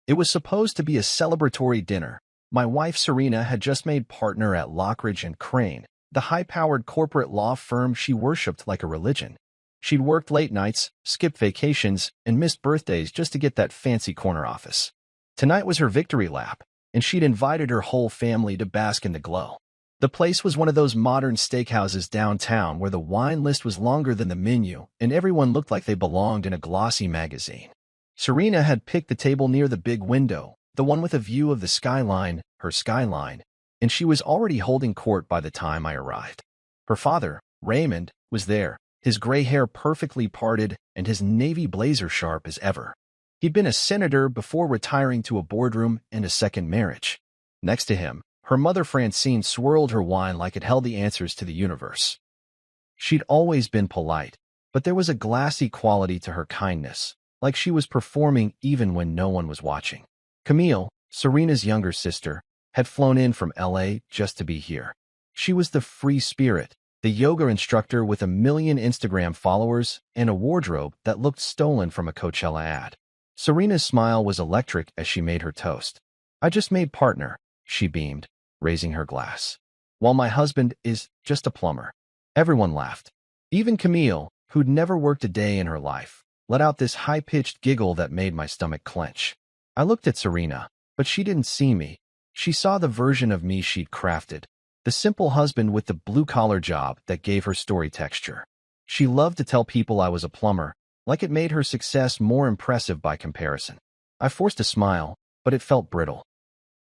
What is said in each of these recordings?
It was supposed to be a celebratory dinner. My wife Serena had just made partner at Lockridge and Crane, the high-powered corporate law firm she worshipped like a religion. She'd worked late nights, skipped vacations, and missed birthdays just to get that fancy corner office. Tonight was her victory lap, and she'd invited her whole family to bask in the glow. The place was one of those modern steakhouses downtown where the wine list was longer than the menu, and everyone looked like they belonged in a glossy magazine. Serena had picked the table near the big window, the one with a view of the skyline, her skyline, and she was already holding court by the time I arrived. Her father, Raymond, was there, his gray hair perfectly parted and his navy blazer sharp as ever. He'd been a senator before retiring to a boardroom and a second marriage. Next to him, her mother Francine swirled her wine like it held the answers to the universe. She'd always been polite, but there was a glassy quality to her kindness, like she was performing even when no one was watching. Camille, Serena's younger sister, had flown in from LA just to be here. She was the free spirit, the yoga instructor with 1 million Instagram followers and a wardrobe that looked stolen from a Coachella ad. Serena's smile was electric as she made her toast. "I just made partner," she beamed, raising her glass. "While my husband is just a plumber." Everyone laughed. Even Camille, who'd never worked a day in her life, let out this high-pitched giggle that made my stomach clench. I looked at Serena, but she didn't see me. She saw the version of me she'd crafted, the simple husband with the blue-collar job that gave her story texture. She loved to tell people I was a plumber, like it made her success more impressive by comparison. I forced a smile, but it felt brittle.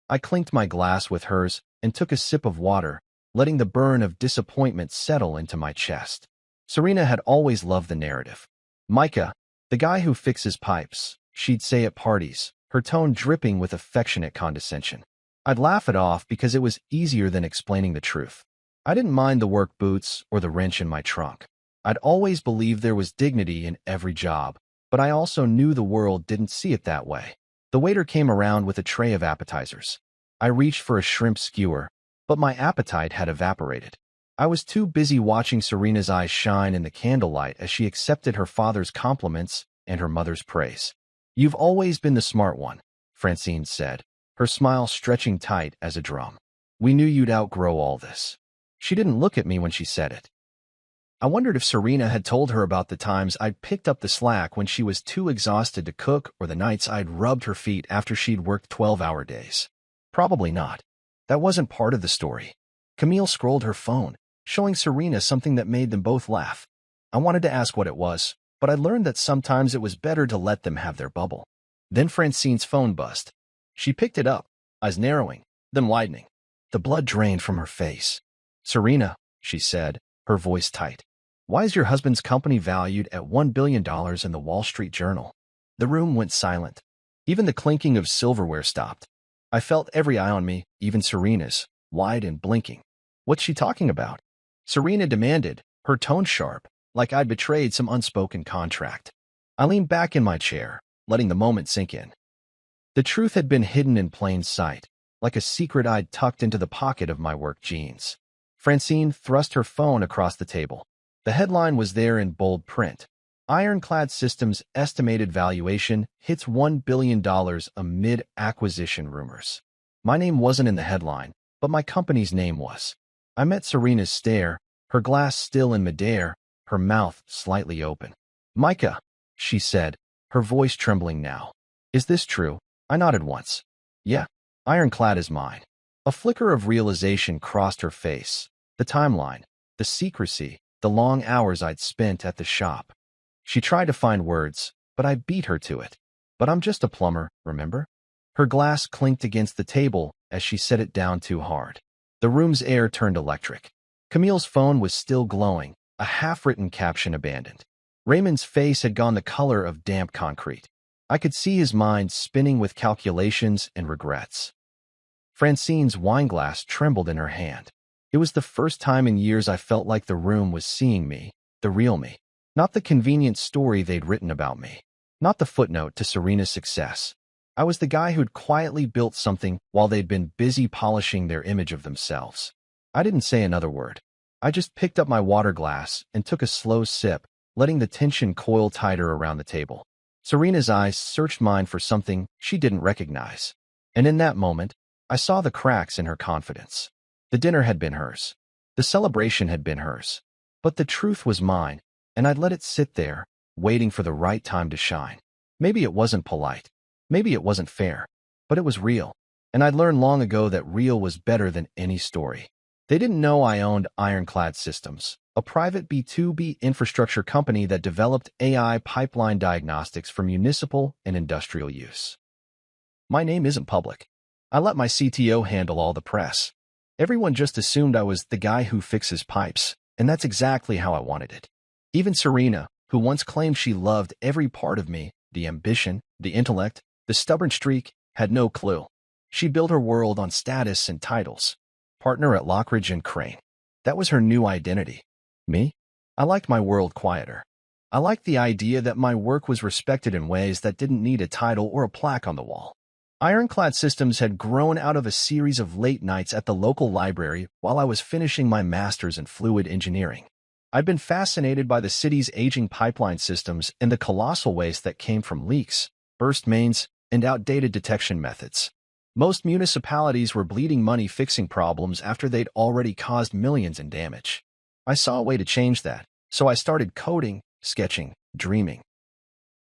I clinked my glass with hers and took a sip of water, letting the burn of disappointment settle into my chest. Serena had always loved the narrative. "Micah, the guy who fixes pipes," she'd say at parties, her tone dripping with affectionate condescension. I'd laugh it off because it was easier than explaining the truth. I didn't mind the work boots or the wrench in my trunk. I'd always believed there was dignity in every job, but I also knew the world didn't see it that way. The waiter came around with a tray of appetizers. I reached for a shrimp skewer, but my appetite had evaporated. I was too busy watching Serena's eyes shine in the candlelight as she accepted her father's compliments and her mother's praise. "You've always been the smart one," Francine said, her smile stretching tight as a drum. "We knew you'd outgrow all this." She didn't look at me when she said it. I wondered if Serena had told her about the times I'd picked up the slack when she was too exhausted to cook or the nights I'd rubbed her feet after she'd worked 12-hour days. Probably not. That wasn't part of the story. Camille scrolled her phone, showing Serena something that made them both laugh. I wanted to ask what it was, but I learned that sometimes it was better to let them have their bubble. Then Francine's phone buzzed. She picked it up, eyes narrowing, then widening. The blood drained from her face. "Serena," she said, her voice tight. "Why is your husband's company valued at $1 billion in the Wall Street Journal?" The room went silent. Even the clinking of silverware stopped. I felt every eye on me, even Serena's, wide and blinking. "What's she talking about?" Serena demanded, her tone sharp, like I'd betrayed some unspoken contract. I leaned back in my chair, letting the moment sink in. The truth had been hidden in plain sight, like a secret I'd tucked into the pocket of my work jeans. Francine thrust her phone across the table. The headline was there in bold print. "Ironclad Systems' estimated valuation hits $1 billion amid acquisition rumors." My name wasn't in the headline, but my company's name was. I met Serena's stare, her glass still in midair, her mouth slightly open. "Micah," she said, her voice trembling now. "Is this true?" I nodded once. "Yeah, Ironclad is mine." A flicker of realization crossed her face. The timeline, the secrecy, the long hours I'd spent at the shop. She tried to find words, but I beat her to it. "But I'm just a plumber, remember?" Her glass clinked against the table as she set it down too hard. The room's air turned electric. Camille's phone was still glowing, a half-written caption abandoned. Raymond's face had gone the color of damp concrete. I could see his mind spinning with calculations and regrets. Francine's wineglass trembled in her hand. It was the first time in years I felt like the room was seeing me, the real me. Not the convenient story they'd written about me. Not the footnote to Serena's success. I was the guy who'd quietly built something while they'd been busy polishing their image of themselves. I didn't say another word. I just picked up my water glass and took a slow sip, letting the tension coil tighter around the table. Serena's eyes searched mine for something she didn't recognize. And in that moment, I saw the cracks in her confidence. The dinner had been hers. The celebration had been hers. But the truth was mine, and I'd let it sit there, waiting for the right time to shine. Maybe it wasn't polite. Maybe it wasn't fair. But it was real. And I'd learned long ago that real was better than any story. They didn't know I owned Ironclad Systems, a private B2B infrastructure company that developed AI pipeline diagnostics for municipal and industrial use. My name isn't public. I let my CTO handle all the press. Everyone just assumed I was the guy who fixes pipes, and that's exactly how I wanted it. Even Serena, who once claimed she loved every part of me, the ambition, the intellect, the stubborn streak, had no clue. She built her world on status and titles. Partner at Lockridge and Crane. That was her new identity. Me? I liked my world quieter. I liked the idea that my work was respected in ways that didn't need a title or a plaque on the wall. Ironclad Systems had grown out of a series of late nights at the local library while I was finishing my master's in fluid engineering. I'd been fascinated by the city's aging pipeline systems and the colossal waste that came from leaks, burst mains, and outdated detection methods. Most municipalities were bleeding money fixing problems after they'd already caused millions in damage. I saw a way to change that, so I started coding, sketching, dreaming.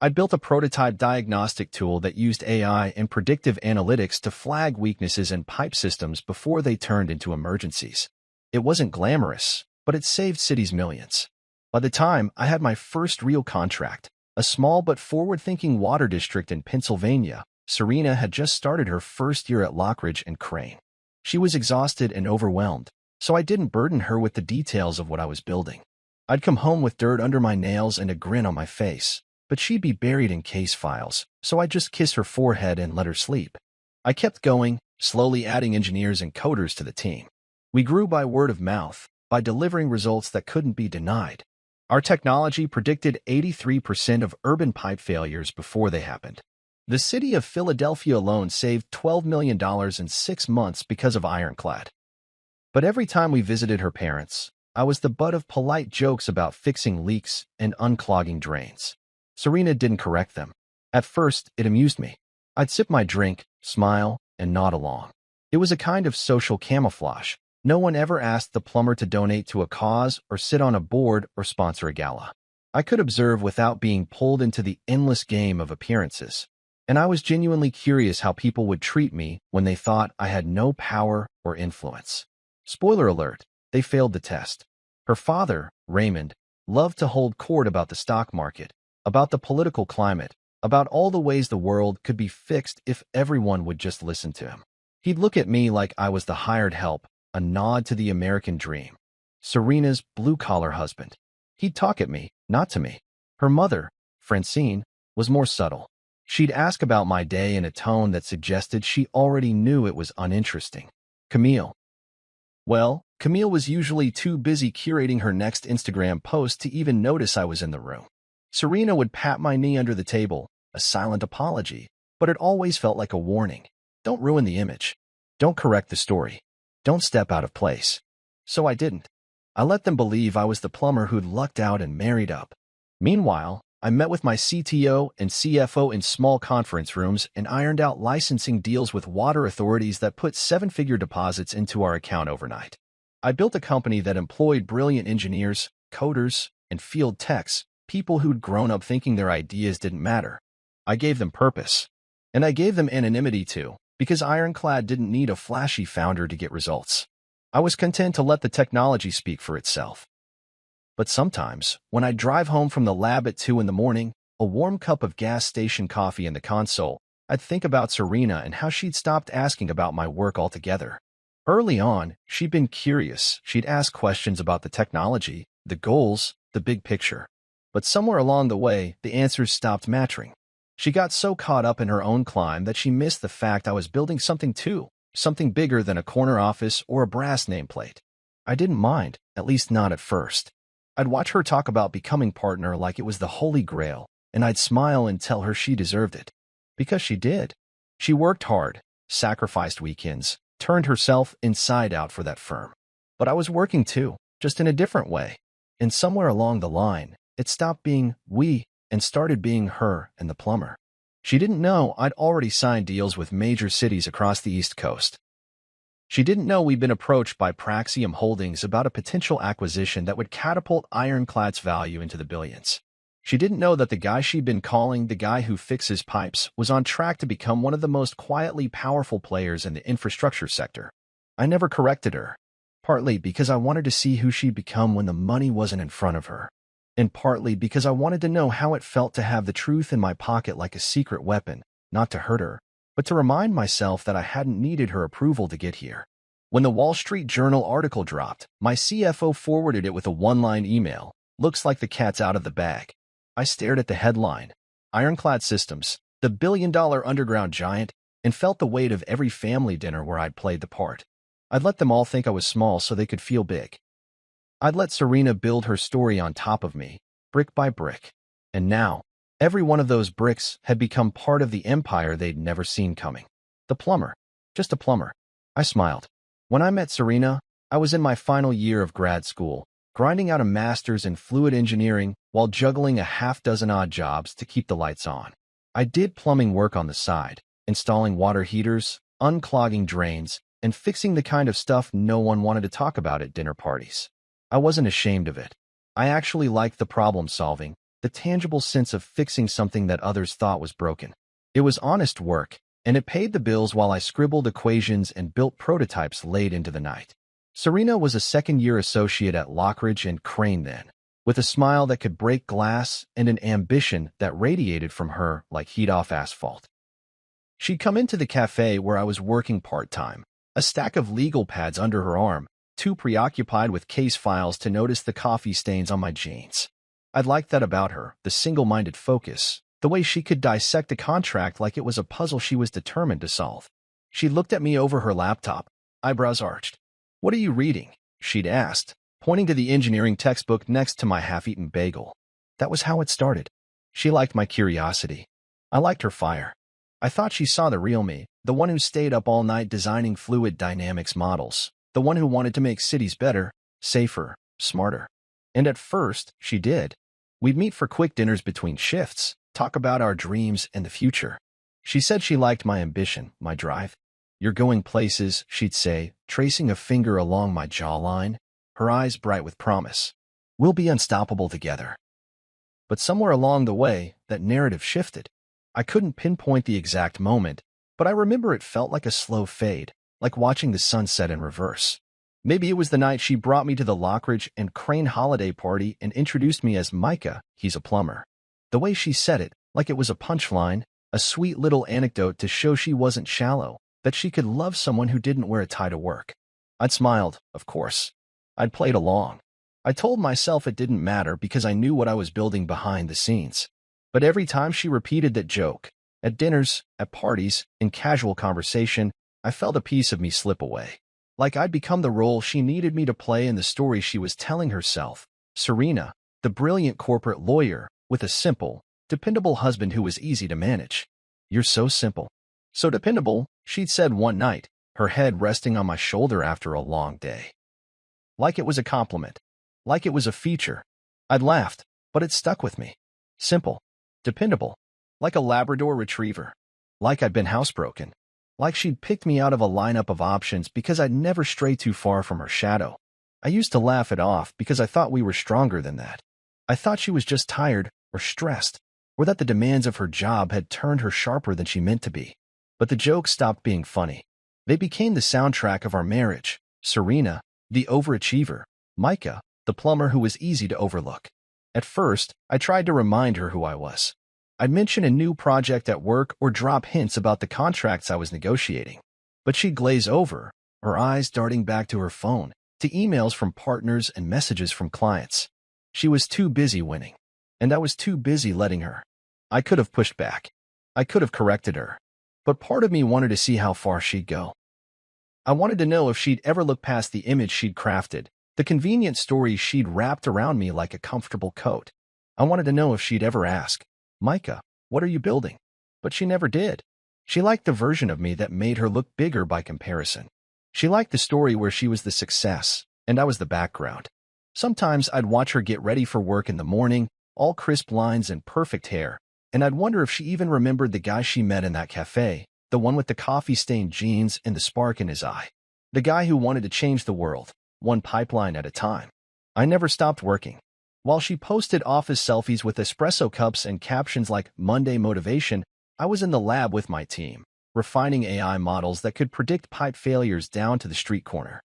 I'd built a prototype diagnostic tool that used AI and predictive analytics to flag weaknesses in pipe systems before they turned into emergencies. It wasn't glamorous, but it saved cities millions. By the time I had my first real contract, a small but forward-thinking water district in Pennsylvania, Serena had just started her first year at Lockridge and Crane. She was exhausted and overwhelmed, so I didn't burden her with the details of what I was building. I'd come home with dirt under my nails and a grin on my face, but she'd be buried in case files, so I'd just kiss her forehead and let her sleep. I kept going, slowly adding engineers and coders to the team. We grew by word of mouth, by delivering results that couldn't be denied. Our technology predicted 83% of urban pipe failures before they happened. The city of Philadelphia alone saved $12 million in 6 months because of Ironclad. But every time we visited her parents, I was the butt of polite jokes about fixing leaks and unclogging drains. Serena didn't correct them. At first, it amused me. I'd sip my drink, smile, and nod along. It was a kind of social camouflage. No one ever asked the plumber to donate to a cause or sit on a board or sponsor a gala. I could observe without being pulled into the endless game of appearances. And I was genuinely curious how people would treat me when they thought I had no power or influence. Spoiler alert, they failed the test. Her father, Raymond, loved to hold court about the stock market, about the political climate, about all the ways the world could be fixed if everyone would just listen to him. He'd look at me like I was the hired help, a nod to the American dream. Serena's blue-collar husband. He'd talk at me, not to me. Her mother, Francine, was more subtle. She'd ask about my day in a tone that suggested she already knew it was uninteresting. Camille. Well, Camille was usually too busy curating her next Instagram post to even notice I was in the room. Serena would pat my knee under the table, a silent apology, but it always felt like a warning. Don't ruin the image. Don't correct the story. Don't step out of place. So I didn't. I let them believe I was the plumber who'd lucked out and married up. Meanwhile, I met with my CTO and CFO in small conference rooms and ironed out licensing deals with water authorities that put 7-figure deposits into our account overnight. I built a company that employed brilliant engineers, coders, and field techs, people who'd grown up thinking their ideas didn't matter. I gave them purpose. And I gave them anonymity too, because Ironclad didn't need a flashy founder to get results. I was content to let the technology speak for itself. But sometimes, when I'd drive home from the lab at 2 in the morning, a warm cup of gas station coffee in the console, I'd think about Serena and how she'd stopped asking about my work altogether. Early on, she'd been curious. She'd ask questions about the technology, the goals, the big picture. But somewhere along the way, the answers stopped matching. She got so caught up in her own climb that she missed the fact I was building something too, something bigger than a corner office or a brass nameplate. I didn't mind, at least not at first. I'd watch her talk about becoming partner like it was the holy grail, and I'd smile and tell her she deserved it. Because she did. She worked hard, sacrificed weekends, turned herself inside out for that firm. But I was working too, just in a different way. And somewhere along the line, it stopped being we and started being her and the plumber. She didn't know I'd already signed deals with major cities across the East Coast. She didn't know we'd been approached by Praxium Holdings about a potential acquisition that would catapult Ironclad's value into the billions. She didn't know that the guy she'd been calling the guy who fixes pipes was on track to become one of the most quietly powerful players in the infrastructure sector. I never corrected her, partly because I wanted to see who she'd become when the money wasn't in front of her, and partly because I wanted to know how it felt to have the truth in my pocket like a secret weapon, not to hurt her, but to remind myself that I hadn't needed her approval to get here. When the Wall Street Journal article dropped, my CFO forwarded it with a one-line email. "Looks like the cat's out of the bag." I stared at the headline, Ironclad Systems, the billion-dollar underground giant, and felt the weight of every family dinner where I'd played the part. I'd let them all think I was small so they could feel big. I'd let Serena build her story on top of me, brick by brick. And now, every one of those bricks had become part of the empire they'd never seen coming. The plumber. Just a plumber. I smiled. When I met Serena, I was in my final year of grad school, grinding out a master's in fluid engineering while juggling a half-dozen odd jobs to keep the lights on. I did plumbing work on the side, installing water heaters, unclogging drains, and fixing the kind of stuff no one wanted to talk about at dinner parties. I wasn't ashamed of it. I actually liked the problem-solving, the tangible sense of fixing something that others thought was broken. It was honest work, and it paid the bills while I scribbled equations and built prototypes late into the night. Serena was a second-year associate at Lockridge and Crane then, with a smile that could break glass and an ambition that radiated from her like heat off asphalt. She'd come into the cafe where I was working part-time, a stack of legal pads under her arm, too preoccupied with case files to notice the coffee stains on my jeans. I'd liked that about her, the single-minded focus, the way she could dissect a contract like it was a puzzle she was determined to solve. She looked at me over her laptop, eyebrows arched. "What are you reading?" she'd asked, pointing to the engineering textbook next to my half-eaten bagel. That was how it started. She liked my curiosity. I liked her fire. I thought she saw the real me, the one who stayed up all night designing fluid dynamics models, the one who wanted to make cities better, safer, smarter. And at first, she did. We'd meet for quick dinners between shifts, talk about our dreams and the future. She said she liked my ambition, my drive. "You're going places," she'd say, tracing a finger along my jawline, her eyes bright with promise. "We'll be unstoppable together." But somewhere along the way, that narrative shifted. I couldn't pinpoint the exact moment, but I remember it felt like a slow fade, like watching the sunset in reverse. Maybe it was the night she brought me to the Lockridge and Crane holiday party and introduced me as Micah, he's a plumber. The way she said it, like it was a punchline, a sweet little anecdote to show she wasn't shallow, that she could love someone who didn't wear a tie to work. I'd smiled, of course. I'd played along. I told myself it didn't matter because I knew what I was building behind the scenes. But every time she repeated that joke, at dinners, at parties, in casual conversation, I felt a piece of me slip away. Like I'd become the role she needed me to play in the story she was telling herself. Serena, the brilliant corporate lawyer, with a simple, dependable husband who was easy to manage. "You're so simple. So dependable," she'd said one night, her head resting on my shoulder after a long day. Like it was a compliment. Like it was a feature. I'd laughed, but it stuck with me. Simple. Dependable. Like a Labrador retriever. Like I'd been housebroken. Like she'd picked me out of a lineup of options because I'd never stray too far from her shadow. I used to laugh it off because I thought we were stronger than that. I thought she was just tired or stressed, or that the demands of her job had turned her sharper than she meant to be. But the jokes stopped being funny. They became the soundtrack of our marriage. Serena, the overachiever. Micah, the plumber who was easy to overlook. At first, I tried to remind her who I was. I'd mention a new project at work or drop hints about the contracts I was negotiating. But she'd glaze over, her eyes darting back to her phone, to emails from partners and messages from clients. She was too busy winning, and I was too busy letting her. I could have pushed back. I could have corrected her. But part of me wanted to see how far she'd go. I wanted to know if she'd ever look past the image she'd crafted, the convenient stories she'd wrapped around me like a comfortable coat. I wanted to know if she'd ever ask, "Micah, what are you building?" But she never did. She liked the version of me that made her look bigger by comparison. She liked the story where she was the success, and I was the background. Sometimes I'd watch her get ready for work in the morning, all crisp lines and perfect hair, and I'd wonder if she even remembered the guy she met in that cafe, the one with the coffee-stained jeans and the spark in his eye. The guy who wanted to change the world, one pipeline at a time. I never stopped working. While she posted office selfies with espresso cups and captions like Monday motivation, I was in the lab with my team, refining AI models that could predict pipe failures down to the street corner.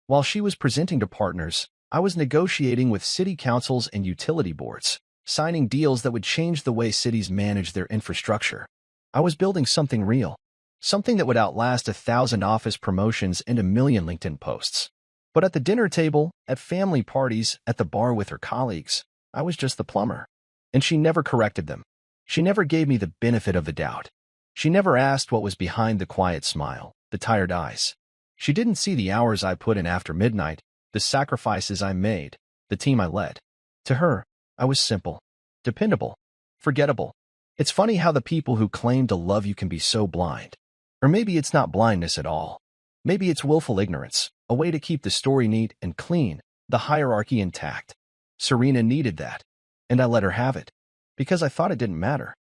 While she was presenting to partners, I was negotiating with city councils and utility boards, signing deals that would change the way cities manage their infrastructure. I was building something real, something that would outlast 1,000 office promotions and 1,000,000 LinkedIn posts. But at the dinner table, at family parties, at the bar with her colleagues, I was just the plumber. And she never corrected them. She never gave me the benefit of the doubt. She never asked what was behind the quiet smile, the tired eyes. She didn't see the hours I put in after midnight, the sacrifices I made, the team I led. To her, I was simple, dependable, forgettable. It's funny how the people who claim to love you can be so blind. Or maybe it's not blindness at all. Maybe it's willful ignorance, a way to keep the story neat and clean, the hierarchy intact. Serena needed that, and I let her have it, because I thought it didn't matter.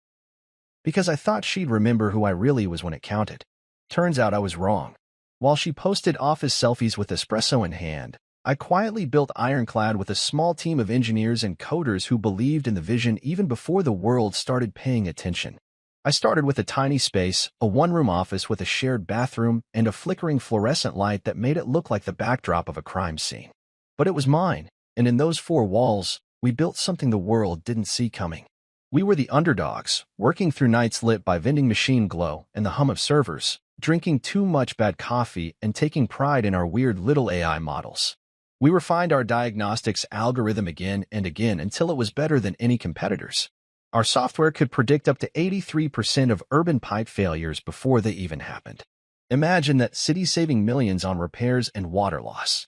Because I thought she'd remember who I really was when it counted. Turns out I was wrong. While she posted office selfies with espresso in hand, I quietly built Ironclad with a small team of engineers and coders who believed in the vision even before the world started paying attention. I started with a tiny space, a one-room office with a shared bathroom and a flickering fluorescent light that made it look like the backdrop of a crime scene. But it was mine, and in those four walls, we built something the world didn't see coming. We were the underdogs, working through nights lit by vending machine glow and the hum of servers, drinking too much bad coffee and taking pride in our weird little AI models. We refined our diagnostics algorithm again and again until it was better than any competitors. Our software could predict up to 83% of urban pipe failures before they even happened. Imagine that, cities saving millions on repairs and water loss.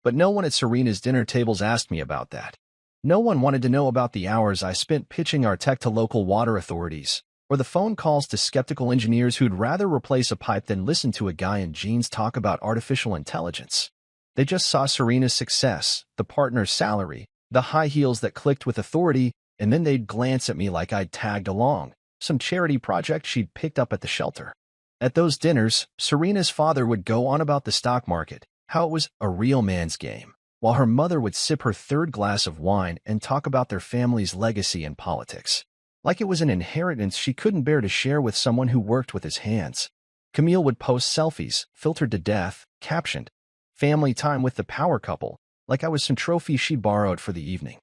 But no one at Serena's dinner tables asked me about that. No one wanted to know about the hours I spent pitching our tech to local water authorities, or the phone calls to skeptical engineers who'd rather replace a pipe than listen to a guy in jeans talk about artificial intelligence. They just saw Serena's success, the partner's salary, the high heels that clicked with authority, and then they'd glance at me like I'd tagged along, some charity project she'd picked up at the shelter. At those dinners, Serena's father would go on about the stock market, how it was a real man's game, while her mother would sip her third glass of wine and talk about their family's legacy and politics. Like it was an inheritance she couldn't bear to share with someone who worked with his hands. Camille would post selfies, filtered to death, captioned, "Family time with the power couple," like I was some trophy she borrowed for the evening.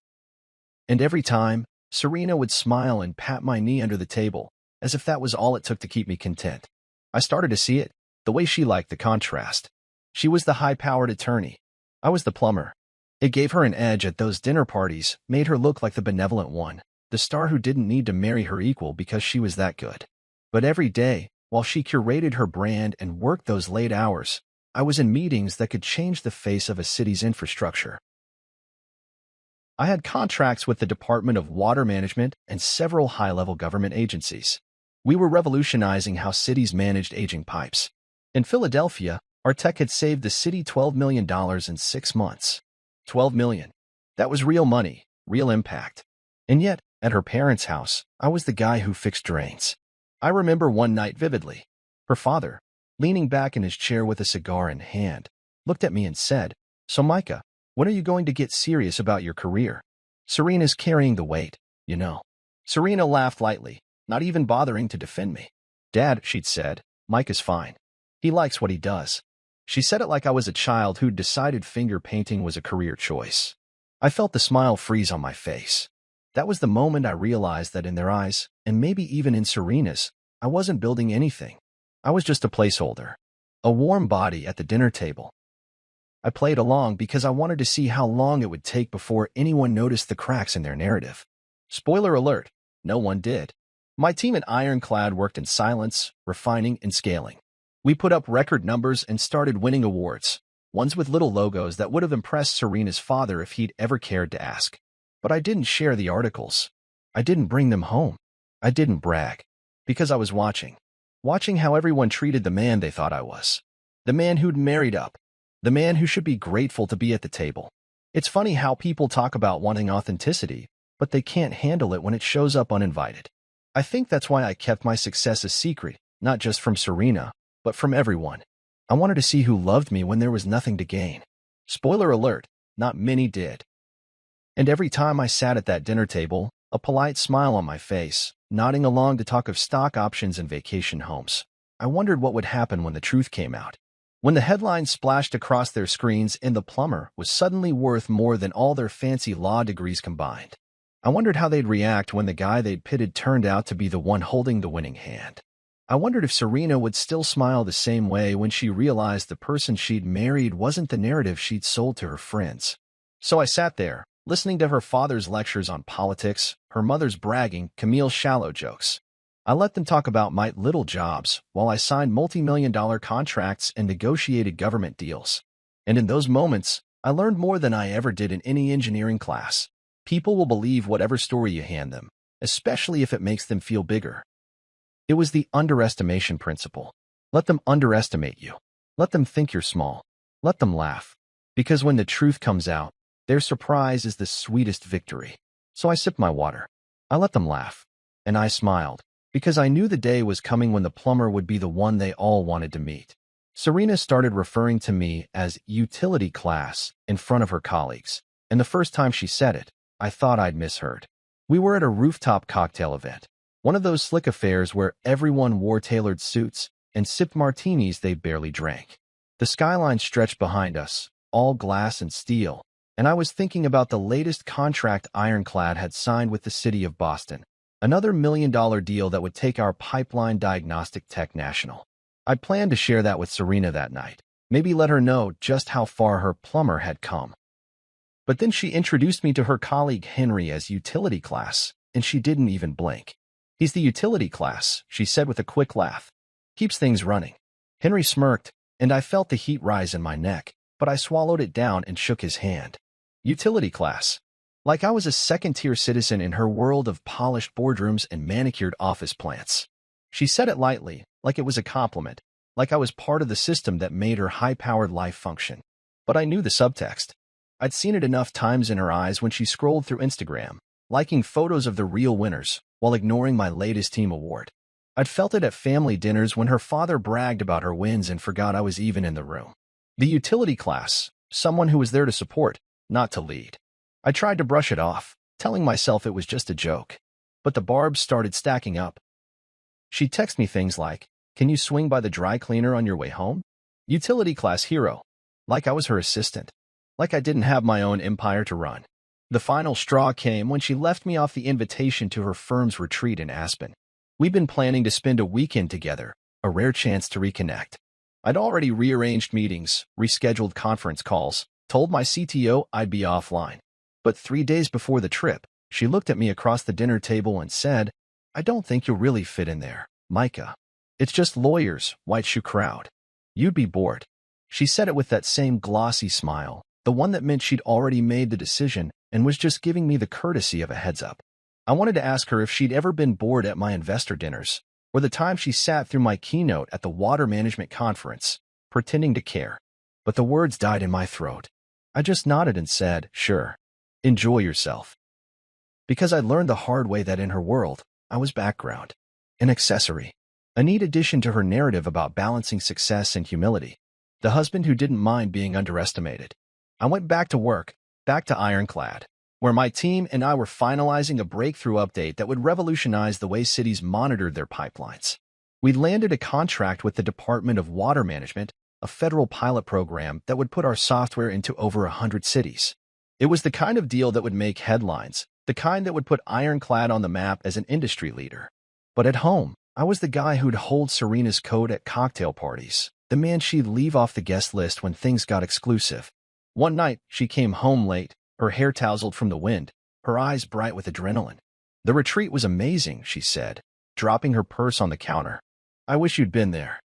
And every time, Serena would smile and pat my knee under the table, as if that was all it took to keep me content. I started to see it, the way she liked the contrast. She was the high-powered attorney. I was the plumber. It gave her an edge at those dinner parties, made her look like the benevolent one, the star who didn't need to marry her equal because she was that good. But every day, while she curated her brand and worked those late hours, I was in meetings that could change the face of a city's infrastructure. I had contracts with the Department of Water Management and several high-level government agencies. We were revolutionizing how cities managed aging pipes. In Philadelphia, our tech had saved the city $12 million in 6 months. $12 million. That was real money, real impact. And yet, at her parents' house, I was the guy who fixed drains. I remember one night vividly. Her father, leaning back in his chair with a cigar in hand, looked at me and said, "So Micah, when are you going to get serious about your career? Serena's carrying the weight, you know." Serena laughed lightly, not even bothering to defend me. "Dad," she'd said, "Mike is fine. He likes what he does." She said it like I was a child who'd decided finger painting was a career choice. I felt the smile freeze on my face. That was the moment I realized that in their eyes, and maybe even in Serena's, I wasn't building anything. I was just a placeholder, a warm body at the dinner table. I played along because I wanted to see how long it would take before anyone noticed the cracks in their narrative. Spoiler alert, no one did. My team at Ironclad worked in silence, refining and scaling. We put up record numbers and started winning awards, ones with little logos that would have impressed Serena's father if he'd ever cared to ask. But I didn't share the articles. I didn't bring them home. I didn't brag. Because I was watching how everyone treated the man they thought I was. The man who'd married up. The man who should be grateful to be at the table. It's funny how people talk about wanting authenticity, but they can't handle it when it shows up uninvited. I think that's why I kept my success a secret, not just from Serena, but from everyone. I wanted to see who loved me when there was nothing to gain. Spoiler alert, not many did. And every time I sat at that dinner table, a polite smile on my face, nodding along to talk of stock options and vacation homes, I wondered what would happen when the truth came out. When the headlines splashed across their screens and the plumber was suddenly worth more than all their fancy law degrees combined. I wondered how they'd react when the guy they'd pitted turned out to be the one holding the winning hand. I wondered if Serena would still smile the same way when she realized the person she'd married wasn't the narrative she'd sold to her friends. So I sat there, listening to her father's lectures on politics, her mother's bragging, Camille's shallow jokes. I let them talk about my little jobs while I signed multi-million-dollar contracts and negotiated government deals. And in those moments, I learned more than I ever did in any engineering class. People will believe whatever story you hand them, especially if it makes them feel bigger. It was the underestimation principle. Let them underestimate you. Let them think you're small. Let them laugh. Because when the truth comes out, their surprise is the sweetest victory. So I sipped my water. I let them laugh. And I smiled, because I knew the day was coming when the plumber would be the one they all wanted to meet. Serena started referring to me as utility class in front of her colleagues, and the first time she said it, I thought I'd misheard. We were at a rooftop cocktail event, one of those slick affairs where everyone wore tailored suits and sipped martinis they barely drank. The skyline stretched behind us, all glass and steel, and I was thinking about the latest contract Ironclad had signed with the city of Boston, another $1 million deal that would take our pipeline diagnostic tech national. I planned to share that with Serena that night, maybe let her know just how far her plumber had come. But then she introduced me to her colleague Henry as utility class, and she didn't even blink. He's the utility class, she said with a quick laugh. Keeps things running. Henry smirked, and I felt the heat rise in my neck, but I swallowed it down and shook his hand. Utility class. Like I was a second-tier citizen in her world of polished boardrooms and manicured office plants. She said it lightly, like it was a compliment, like I was part of the system that made her high-powered life function. But I knew the subtext. I'd seen it enough times in her eyes when she scrolled through Instagram, liking photos of the real winners, while ignoring my latest team award. I'd felt it at family dinners when her father bragged about her wins and forgot I was even in the room. The utility class, someone who was there to support, not to lead. I tried to brush it off, telling myself it was just a joke. But the barbs started stacking up. She'd text me things like, "Can you swing by the dry cleaner on your way home?" Utility class hero. Like I was her assistant. Like I didn't have my own empire to run. The final straw came when she left me off the invitation to her firm's retreat in Aspen. We'd been planning to spend a weekend together, a rare chance to reconnect. I'd already rearranged meetings, rescheduled conference calls, told my CTO I'd be offline. But 3 days before the trip, she looked at me across the dinner table and said, "I don't think you'll really fit in there, Micah. It's just lawyers, white shoe crowd. You'd be bored." She said it with that same glossy smile, the one that meant she'd already made the decision and was just giving me the courtesy of a heads up. I wanted to ask her if she'd ever been bored at my investor dinners, or the time she sat through my keynote at the water management conference, pretending to care. But the words died in my throat. I just nodded and said, "Sure. Enjoy yourself." Because I'd learned the hard way that in her world, I was background, an accessory, a neat addition to her narrative about balancing success and humility, the husband who didn't mind being underestimated. I went back to work, back to Ironclad, where my team and I were finalizing a breakthrough update that would revolutionize the way cities monitored their pipelines. We'd landed a contract with the Department of Water Management, a federal pilot program that would put our software into over 100 cities. It was the kind of deal that would make headlines, the kind that would put Ironclad on the map as an industry leader. But at home, I was the guy who'd hold Serena's coat at cocktail parties, the man she'd leave off the guest list when things got exclusive. One night, she came home late, her hair tousled from the wind, her eyes bright with adrenaline. "The retreat was amazing," she said, dropping her purse on the counter. "I wish you'd been there."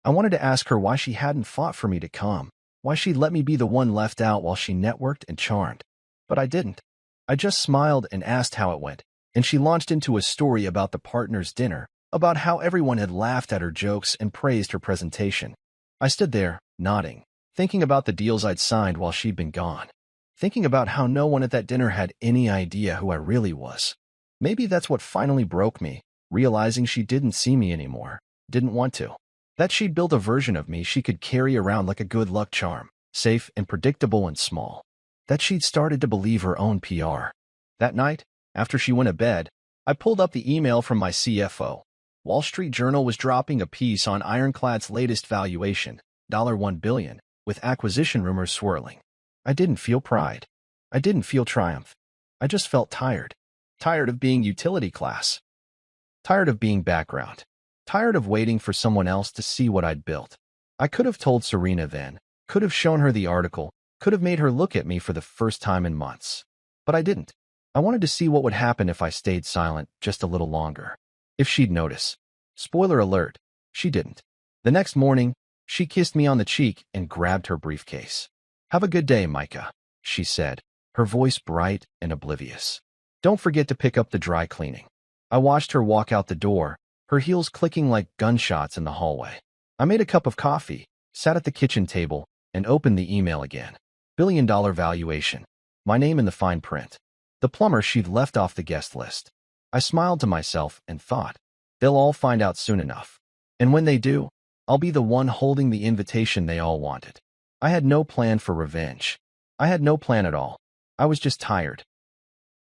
I wanted to ask her why she hadn't fought for me to come, why she'd let me be the one left out while she networked and charmed. But I didn't. I just smiled and asked how it went, and she launched into a story about the partners' dinner, about how everyone had laughed at her jokes and praised her presentation. I stood there, nodding, thinking about the deals I'd signed while she'd been gone. thinking about how no one at that dinner had any idea who I really was. Maybe that's what finally broke me, realizing she didn't see me anymore, didn't want to. That she'd built a version of me she could carry around like a good luck charm, safe and predictable and small. That she'd started to believe her own PR. That night, after she went to bed, I pulled up the email from my CFO. Wall Street Journal was dropping a piece on Ironclad's latest valuation, $1 billion, with acquisition rumors swirling. I didn't feel pride. I didn't feel triumph. I just felt tired. Tired of being utility class. Tired of being background. Tired of waiting for someone else to see what I'd built. I could have told Serena then, could have shown her the article, could have made her look at me for the first time in months. But I didn't. I wanted to see what would happen if I stayed silent just a little longer. If she'd notice. Spoiler alert, she didn't. The next morning, she kissed me on the cheek and grabbed her briefcase. "Have a good day, Micah," she said, her voice bright and oblivious. "Don't forget to pick up the dry cleaning." I watched her walk out the door, her heels clicking like gunshots in the hallway. I made a cup of coffee, sat at the kitchen table, and opened the email again. $1 billion valuation. My name in the fine print. The plumber she'd left off the guest list. I smiled to myself and thought, they'll all find out soon enough. And when they do, I'll be the one holding the invitation they all wanted. I had no plan for revenge. I had no plan at all. I was just tired.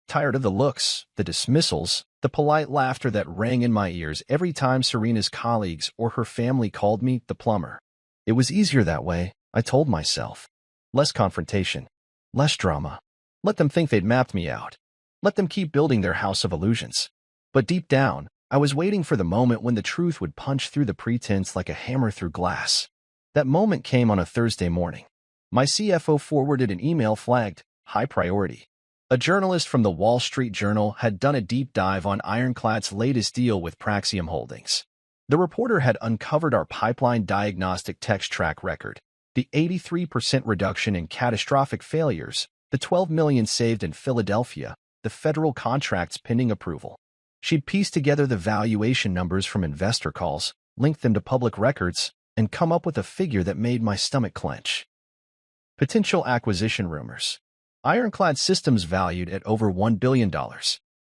Tired of the looks, the dismissals, the polite laughter that rang in my ears every time Serena's colleagues or her family called me the plumber. It was easier that way, I told myself. Less confrontation. Less drama. Let them think they'd mapped me out. Let them keep building their house of illusions. But deep down, I was waiting for the moment when the truth would punch through the pretense like a hammer through glass. That moment came on a Thursday morning. My CFO forwarded an email flagged, high priority. A journalist from the Wall Street Journal had done a deep dive on Ironclad's latest deal with Praxium Holdings. The reporter had uncovered our pipeline diagnostic text track record, the 83% reduction in catastrophic failures, the $12 million saved in Philadelphia, the federal contracts pending approval. She'd pieced together the valuation numbers from investor calls, linked them to public records, and come up with a figure that made my stomach clench. Potential acquisition rumors. Ironclad Systems valued at over $1 billion.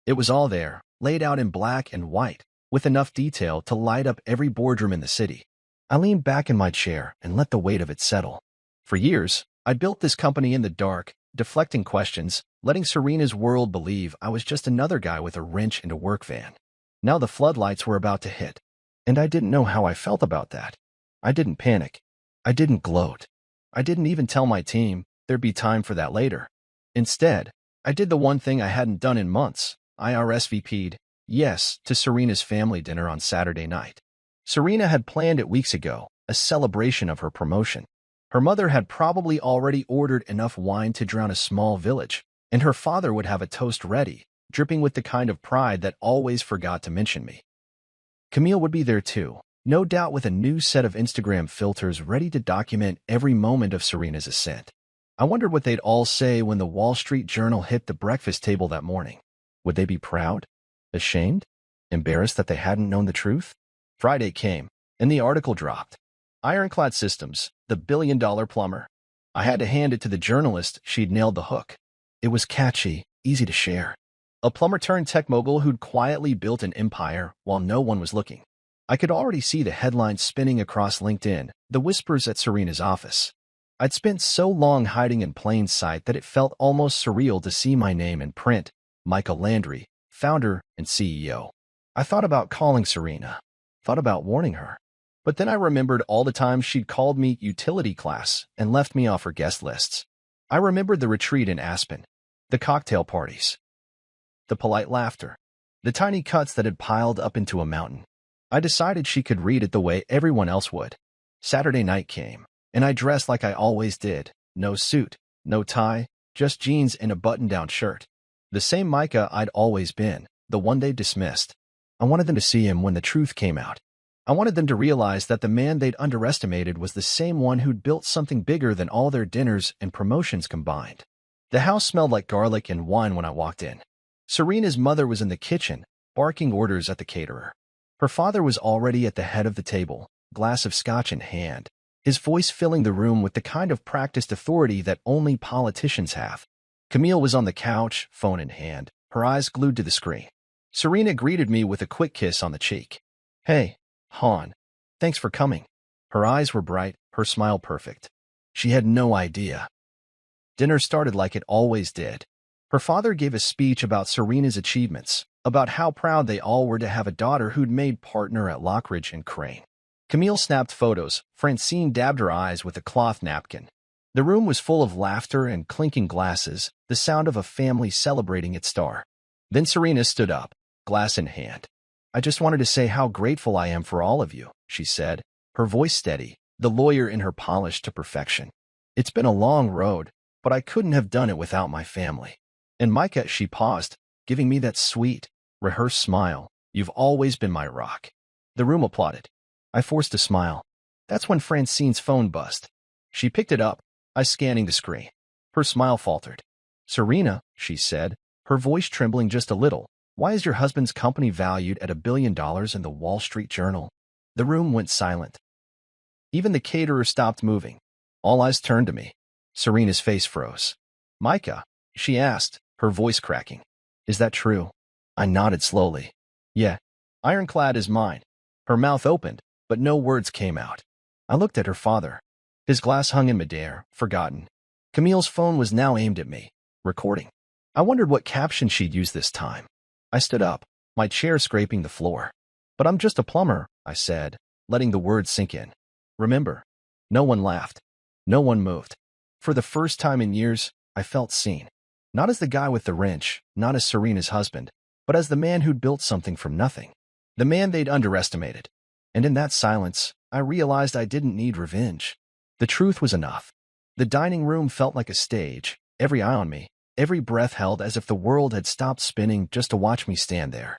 It was all there, laid out in black and white, with enough detail to light up every boardroom in the city. I leaned back in my chair and let the weight of it settle. For years, I built this company in the dark, deflecting questions, letting Serena's world believe I was just another guy with a wrench and a work van. Now the floodlights were about to hit, and I didn't know how I felt about that. I didn't panic. I didn't gloat. I didn't even tell my team there'd be time for that later. Instead, I did the one thing I hadn't done in months. I RSVP'd yes to Serena's family dinner on Saturday night. Serena had planned it weeks ago, a celebration of her promotion. Her mother had probably already ordered enough wine to drown a small village, and her father would have a toast ready, dripping with the kind of pride that always forgot to mention me. Camille would be there too, no doubt with a new set of Instagram filters ready to document every moment of Serena's ascent. I wondered what they'd all say when the Wall Street Journal hit the breakfast table that morning. Would they be proud? Ashamed? Embarrassed that they hadn't known the truth? Friday came, and the article dropped. Ironclad Systems, the billion-dollar plumber. I had to hand it to the journalist. She'd nailed the hook. It was catchy, easy to share. A plumber-turned-tech mogul who'd quietly built an empire while no one was looking. I could already see the headlines spinning across LinkedIn, the whispers at Serena's office. I'd spent so long hiding in plain sight that it felt almost surreal to see my name in print, Michael Landry, founder and CEO. I thought about calling Serena, thought about warning her. But then I remembered all the times she'd called me utility class and left me off her guest lists. I remembered the retreat in Aspen, the cocktail parties, the polite laughter, the tiny cuts that had piled up into a mountain. I decided she could read it the way everyone else would. Saturday night came, and I dressed like I always did. No suit, no tie, just jeans and a button-down shirt. The same Micah I'd always been, the one they dismissed. I wanted them to see him when the truth came out. I wanted them to realize that the man they'd underestimated was the same one who'd built something bigger than all their dinners and promotions combined. The house smelled like garlic and wine when I walked in. Serena's mother was in the kitchen, barking orders at the caterer. Her father was already at the head of the table, glass of scotch in hand. his voice filling the room with the kind of practiced authority that only politicians have. Camille was on the couch, phone in hand, her eyes glued to the screen. Serena greeted me with a quick kiss on the cheek. "Hey, Han. Thanks for coming." Her eyes were bright, her smile perfect. She had no idea. Dinner started like it always did. Her father gave a speech about Serena's achievements, about how proud they all were to have a daughter who'd made partner at Lockridge and Crane. Camille snapped photos. Francine dabbed her eyes with a cloth napkin. The room was full of laughter and clinking glasses, the sound of a family celebrating its star. Then Serena stood up, glass in hand. "I just wanted to say how grateful I am for all of you," she said, her voice steady, the lawyer in her polished to perfection. "It's been a long road, but I couldn't have done it without my family. And Micah," she paused, giving me that sweet, rehearsed smile, "you've always been my rock." The room applauded. I forced a smile. That's when Francine's phone buzzed. She picked it up, I scanning the screen. Her smile faltered. "Serena," she said, her voice trembling just a little, "why is your husband's company valued at $1 billion in the Wall Street Journal?" The room went silent. Even the caterer stopped moving. All eyes turned to me. Serena's face froze. "Micah," she asked, her voice cracking. "Is that true?" I nodded slowly. "Yeah. Ironclad is mine." Her mouth opened, but no words came out. I looked at her father. His glass hung in midair, forgotten. Camille's phone was now aimed at me, recording. I wondered what caption she'd use this time. I stood up, my chair scraping the floor. "But I'm just a plumber," I said, letting the words sink in. "Remember?" No one laughed. No one moved. For the first time in years, I felt seen. Not as the guy with the wrench, not as Serena's husband, but as the man who'd built something from nothing. The man they'd underestimated. And in that silence, I realized I didn't need revenge. The truth was enough. The dining room felt like a stage, every eye on me, every breath held as if the world had stopped spinning just to watch me stand there.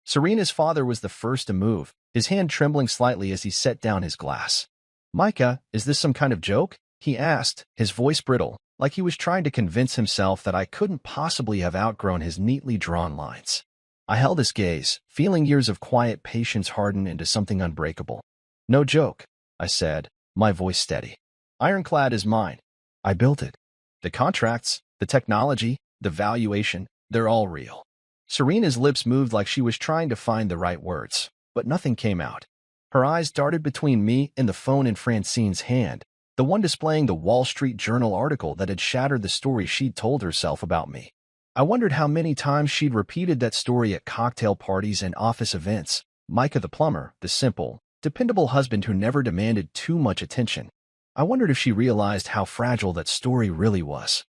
Serena's father was the first to move, his hand trembling slightly as he set down his glass. "Micah, is this some kind of joke?" he asked, his voice brittle, like he was trying to convince himself that I couldn't possibly have outgrown his neatly drawn lines. I held his gaze, feeling years of quiet patience harden into something unbreakable. "No joke," I said, my voice steady. "Ironclad is mine. I built it. The contracts, the technology, the valuation, they're all real." Serena's lips moved like she was trying to find the right words, but nothing came out. Her eyes darted between me and the phone in Francine's hand, the one displaying the Wall Street Journal article that had shattered the story she'd told herself about me. I wondered how many times she'd repeated that story at cocktail parties and office events. Micah the plumber, the simple, dependable husband who never demanded too much attention. I wondered if she realized how fragile that story really was.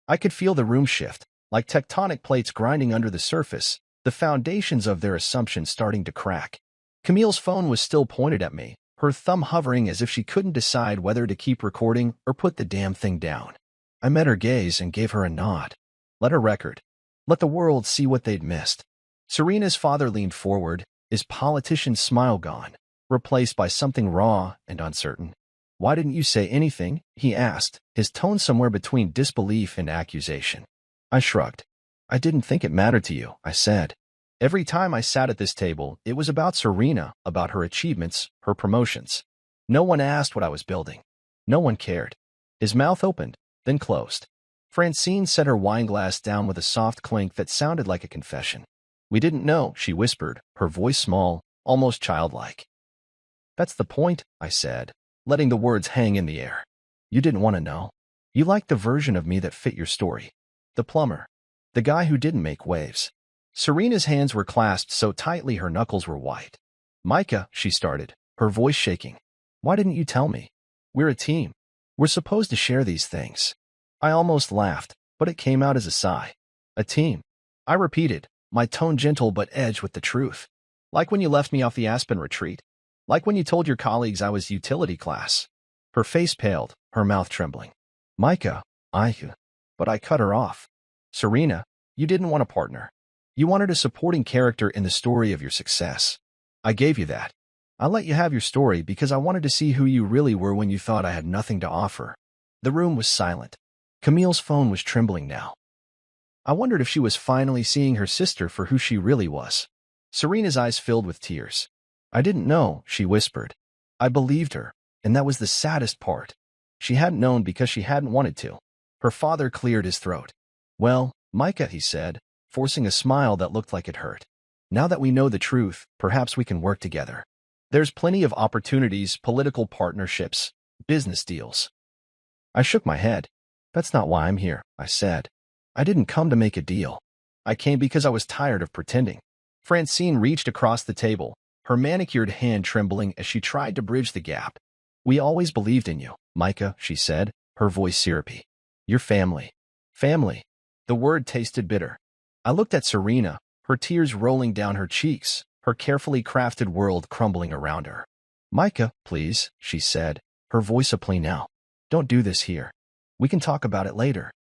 I could feel the room shift, like tectonic plates grinding under the surface, the foundations of their assumptions starting to crack. Camille's phone was still pointed at me, her thumb hovering as if she couldn't decide whether to keep recording or put the damn thing down. I met her gaze and gave her a nod. Let her record. Let the world see what they'd missed. Serena's father leaned forward, his politician's smile gone, replaced by something raw and uncertain. "Why didn't you say anything?" he asked, his tone somewhere between disbelief and accusation. I shrugged. "I didn't think it mattered to you," I said. Every time I sat at this table, it was about Serena, about her achievements, her promotions. No one asked what I was building. No one cared. His mouth opened, then closed. Francine set her wineglass down with a soft clink that sounded like a confession. "We didn't know," she whispered, her voice small, almost childlike. "That's the point," I said, letting the words hang in the air. "You didn't want to know. You liked the version of me that fit your story. The plumber. The guy who didn't make waves." Serena's hands were clasped so tightly her knuckles were white. "Micah," she started, her voice shaking. "Why didn't you tell me? We're a team. We're supposed to share these things." I almost laughed, but it came out as a sigh. "A team," I repeated, my tone gentle but edged with the truth. "Like when you left me off the Aspen retreat. Like when you told your colleagues I was utility class." Her face paled, her mouth trembling. "Micah, But I cut her off. "Serena, you didn't want a partner. You wanted a supporting character in the story of your success. I gave you that. I let you have your story because I wanted to see who you really were when you thought I had nothing to offer." The room was silent. Camille's phone was trembling now. I wondered if she was finally seeing her sister for who she really was. Serena's eyes filled with tears. "I didn't know," she whispered. I believed her, And that was the saddest part. She hadn't known because she hadn't wanted to. Her father cleared his throat. "Well, Micah," he said, forcing a smile that looked like it hurt. "Now that we know the truth, perhaps we can work together. There's plenty of opportunities, political partnerships, business deals." I shook my head. "That's not why I'm here," I said. "I didn't come to make a deal. I came because I was tired of pretending." Francine reached across the table, her manicured hand trembling as she tried to bridge the gap. "We always believed in you, Micah," she said, her voice syrupy. "Your family." Family. The word tasted bitter. I looked at Serena, her tears rolling down her cheeks, her carefully crafted world crumbling around her. "Micah, please," she said, her voice a plea now. "Don't do this here. We can talk about it later."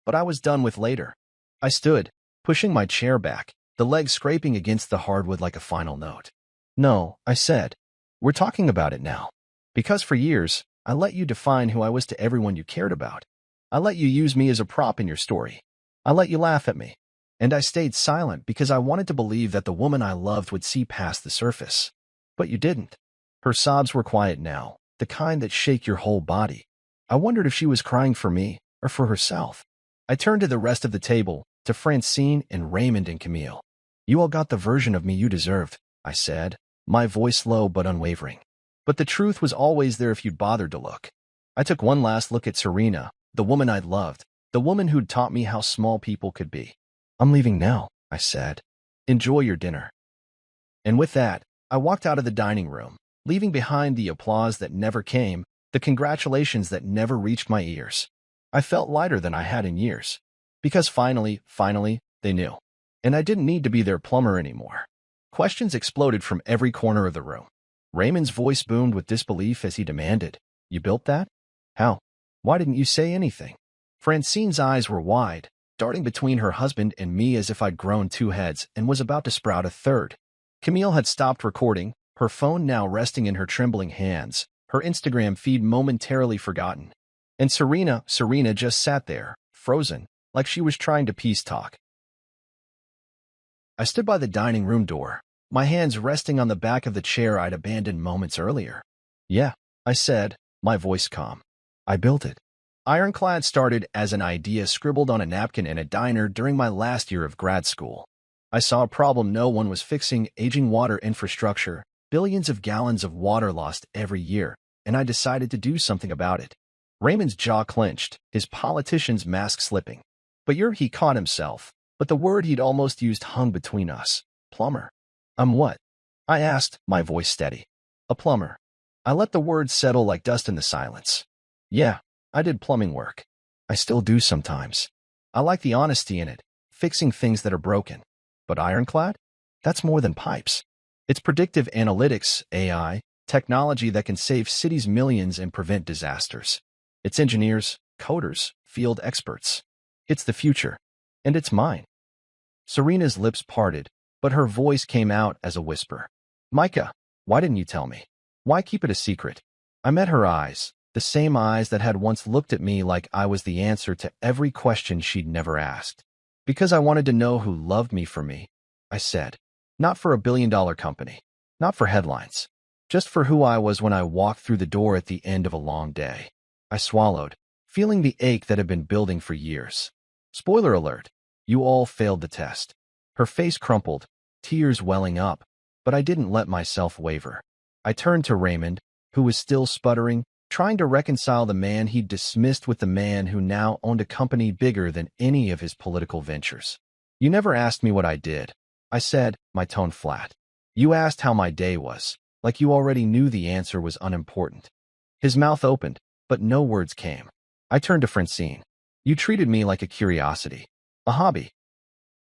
But I was done with later. I stood, pushing my chair back, the legs scraping against the hardwood like a final note. "No," I said. "We're talking about it now. Because for years, I let you define who I was to everyone you cared about. I let you use me as a prop in your story. I let you laugh at me. And I stayed silent because I wanted to believe that the woman I loved would see past the surface. But you didn't." Her sobs were quiet now, the kind that shake your whole body. I wondered if she was crying for me or for herself. I turned to the rest of the table, to Francine and Raymond and Camille. "You all got the version of me you deserved," I said, my voice low but unwavering. "But the truth was always there if you'd bothered to look." I took one last look at Serena, the woman I'd loved, the woman who'd taught me how small people could be. "I'm leaving now," I said. "Enjoy your dinner." And with that, I walked out of the dining room, leaving behind the applause that never came, the congratulations that never reached my ears. I felt lighter than I had in years. Because finally, they knew. And I didn't need to be their plumber anymore. Questions exploded from every corner of the room. Raymond's voice boomed with disbelief as he demanded, "You built that? How? Why didn't you say anything?" Francine's eyes were wide, darting between her husband and me as if I'd grown two heads and was about to sprout a third. Camille had stopped recording, her phone now resting in her trembling hands, her Instagram feed momentarily forgotten. And Serena just sat there, frozen, like she was trying to peace talk. I stood by the dining room door, my hands resting on the back of the chair I'd abandoned moments earlier. "Yeah," I said, my voice calm. "I built it." Ironclad started as an idea scribbled on a napkin in a diner during my last year of grad school. I saw a problem no one was fixing: aging water infrastructure, billions of gallons of water lost every year, and I decided to do something about it. Raymond's jaw clenched, his politician's mask slipping. He caught himself, but the word he'd almost used hung between us. "Plumber." "I'm what?" I asked, my voice steady. "A plumber." I let the words settle like dust in the silence. "Yeah, I did plumbing work. I still do sometimes. I like the honesty in it, fixing things that are broken. But Ironclad? That's more than pipes. It's predictive analytics, AI, technology that can save cities millions and prevent disasters. It's engineers, coders, field experts. It's the future. And it's mine." Serena's lips parted, but her voice came out as a whisper. "Micah, why didn't you tell me? Why keep it a secret?" I met her eyes, the same eyes that had once looked at me like I was the answer to every question she'd never asked. "Because I wanted to know who loved me for me," I said. "Not for a billion-dollar company. Not for headlines. Just for who I was when I walked through the door at the end of a long day." I swallowed, feeling the ache that had been building for years. Spoiler alert. You all failed the test. Her face crumpled, tears welling up, but I didn't let myself waver. I turned to Raymond, who was still sputtering, trying to reconcile the man he'd dismissed with the man who now owned a company bigger than any of his political ventures. "You never asked me what I did," I said, my tone flat. "You asked how my day was, like you already knew the answer was unimportant." His mouth opened, but no words came. I turned to Francine. "You treated me like a curiosity, a hobby,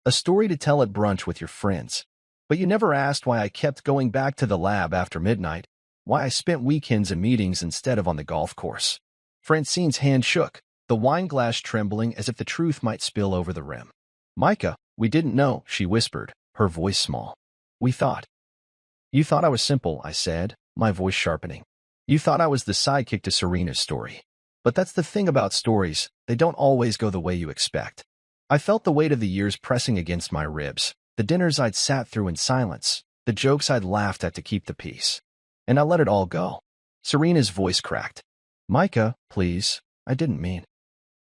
a story to tell at brunch with your friends. But you never asked why I kept going back to the lab after midnight, why I spent weekends in meetings instead of on the golf course." Francine's hand shook, the wine glass trembling as if the truth might spill over the rim. "Micah, we didn't know," she whispered, her voice small. "We thought." "You thought I was simple," I said, my voice sharpening. "You thought I was the sidekick to Serena's story. But that's the thing about stories, they don't always go the way you expect." I felt the weight of the years pressing against my ribs, the dinners I'd sat through in silence, the jokes I'd laughed at to keep the peace. And I let it all go. Serena's voice cracked. Micah, please, I didn't mean.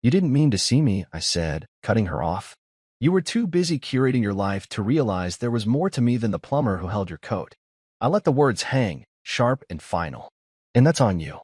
You didn't mean to see me, I said, cutting her off. You were too busy curating your life to realize there was more to me than the plumber who held your coat. I let the words hang, sharp and final. And that's on you.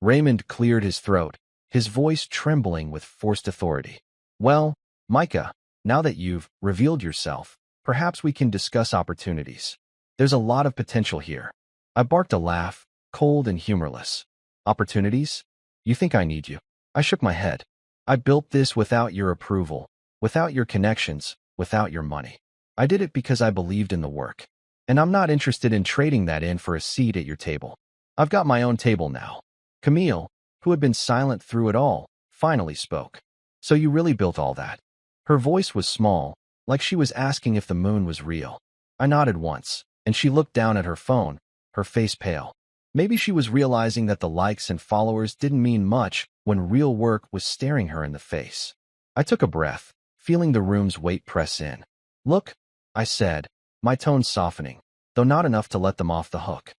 Raymond cleared his throat, his voice trembling with forced authority. Well, Micah, now that you've revealed yourself, perhaps we can discuss opportunities. There's a lot of potential here. I barked a laugh, cold and humorless. Opportunities? You think I need you? I shook my head. I built this without your approval, without your connections, without your money. I did it because I believed in the work. And I'm not interested in trading that in for a seat at your table. I've got my own table now. Camille, who had been silent through it all, finally spoke. So you really built all that? Her voice was small, like she was asking if the moon was real. I nodded once, and she looked down at her phone, her face pale. Maybe she was realizing that the likes and followers didn't mean much when real work was staring her in the face. I took a breath, feeling the room's weight press in. Look, I said, my tone softening, though not enough to let them off the hook.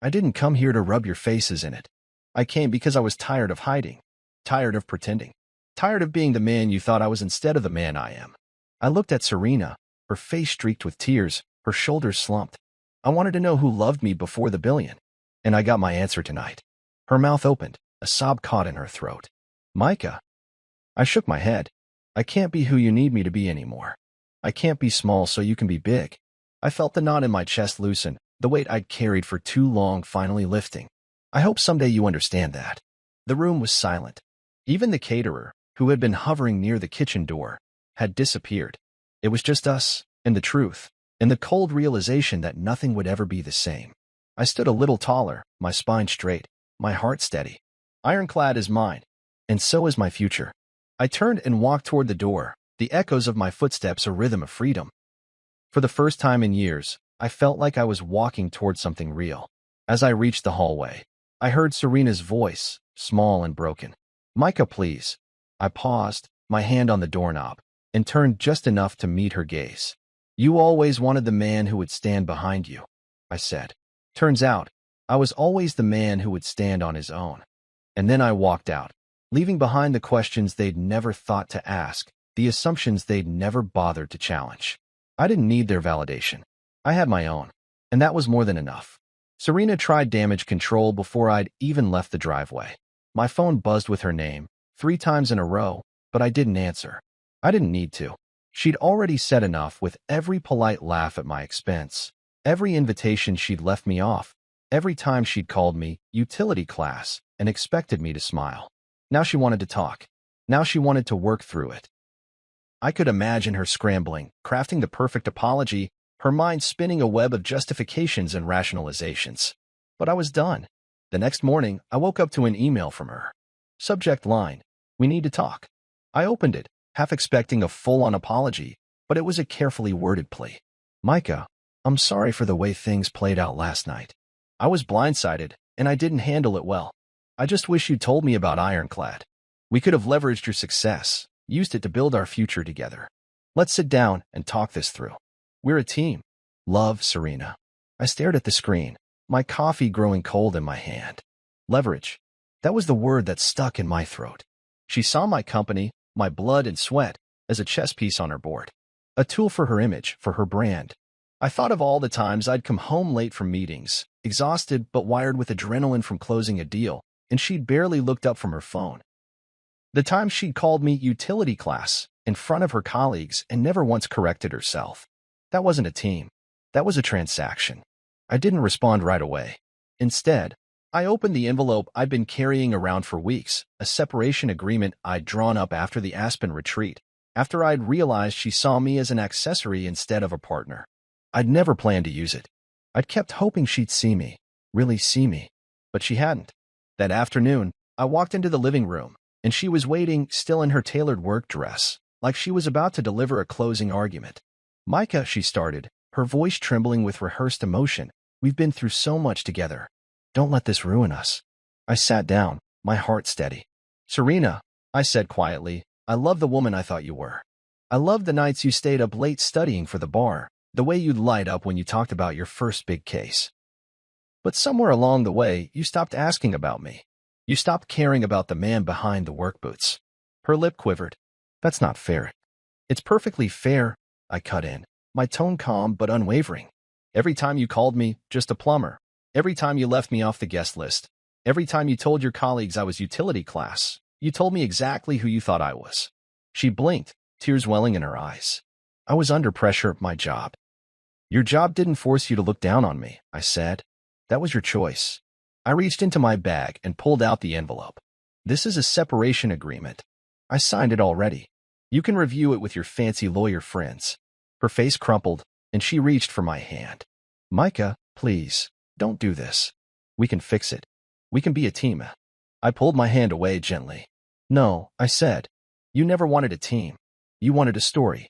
I didn't come here to rub your faces in it. I came because I was tired of hiding, tired of pretending, tired of being the man you thought I was instead of the man I am. I looked at Serena, her face streaked with tears, her shoulders slumped. I wanted to know who loved me before the billion. And I got my answer tonight. Her mouth opened, a sob caught in her throat. Micah. I shook my head. I can't be who you need me to be anymore. I can't be small so you can be big. I felt the knot in my chest loosen, the weight I'd carried for too long finally lifting. I hope someday you understand that. The room was silent. Even the caterer, who had been hovering near the kitchen door, had disappeared. It was just us, and the truth, and the cold realization that nothing would ever be the same. I stood a little taller, my spine straight, my heart steady. Ironclad is mine, and so is my future. I turned and walked toward the door, the echoes of my footsteps a rhythm of freedom. For the first time in years, I felt like I was walking toward something real. As I reached the hallway, I heard Serena's voice, small and broken. Micah, please. I paused, my hand on the doorknob, and turned just enough to meet her gaze. You always wanted the man who would stand behind you, I said. Turns out, I was always the man who would stand on his own. And then I walked out, leaving behind the questions they'd never thought to ask, the assumptions they'd never bothered to challenge. I didn't need their validation. I had my own, and that was more than enough. Serena tried damage control before I'd even left the driveway. My phone buzzed with her name, 3 times in a row, but I didn't answer. I didn't need to. She'd already said enough with every polite laugh at my expense, every invitation she'd left me off, every time she'd called me utility class and expected me to smile. Now she wanted to talk. Now she wanted to work through it. I could imagine her scrambling, crafting the perfect apology, her mind spinning a web of justifications and rationalizations. But I was done. The next morning, I woke up to an email from her. Subject line, we need to talk. I opened it, half expecting a full-on apology, but it was a carefully worded plea. Micah, I'm sorry for the way things played out last night. I was blindsided, and I didn't handle it well. I just wish you'd told me about Ironclad. We could have leveraged your success, used it to build our future together. Let's sit down and talk this through. We're a team. Love, Serena. I stared at the screen, my coffee growing cold in my hand. Leverage. That was the word that stuck in my throat. She saw my company, my blood and sweat, as a chess piece on her board. A tool for her image, for her brand. I thought of all the times I'd come home late from meetings, exhausted but wired with adrenaline from closing a deal, and she'd barely looked up from her phone. The times she'd called me utility class in front of her colleagues and never once corrected herself. That wasn't a team. That was a transaction. I didn't respond right away. Instead, I opened the envelope I'd been carrying around for weeks, a separation agreement I'd drawn up after the Aspen retreat, after I'd realized she saw me as an accessory instead of a partner. I'd never planned to use it. I'd kept hoping she'd see me, really see me, but she hadn't. That afternoon, I walked into the living room, and she was waiting, still in her tailored work dress, like she was about to deliver a closing argument. Micah, she started, her voice trembling with rehearsed emotion. We've been through so much together. Don't let this ruin us. I sat down, my heart steady. Serena, I said quietly, I love the woman I thought you were. I loved the nights you stayed up late studying for the bar, the way you'd light up when you talked about your first big case. But somewhere along the way, you stopped asking about me. You stopped caring about the man behind the work boots. Her lip quivered. That's not fair. It's perfectly fair, I cut in, my tone calm but unwavering. Every time you called me just a plumber, every time you left me off the guest list, every time you told your colleagues I was utility class, you told me exactly who you thought I was. She blinked, tears welling in her eyes. I was under pressure at my job. Your job didn't force you to look down on me, I said. That was your choice. I reached into my bag and pulled out the envelope. This is a separation agreement. I signed it already. You can review it with your fancy lawyer friends. Her face crumpled, and she reached for my hand. Micah, please, don't do this. We can fix it. We can be a team. I pulled my hand away gently. No, I said. You never wanted a team. You wanted a story.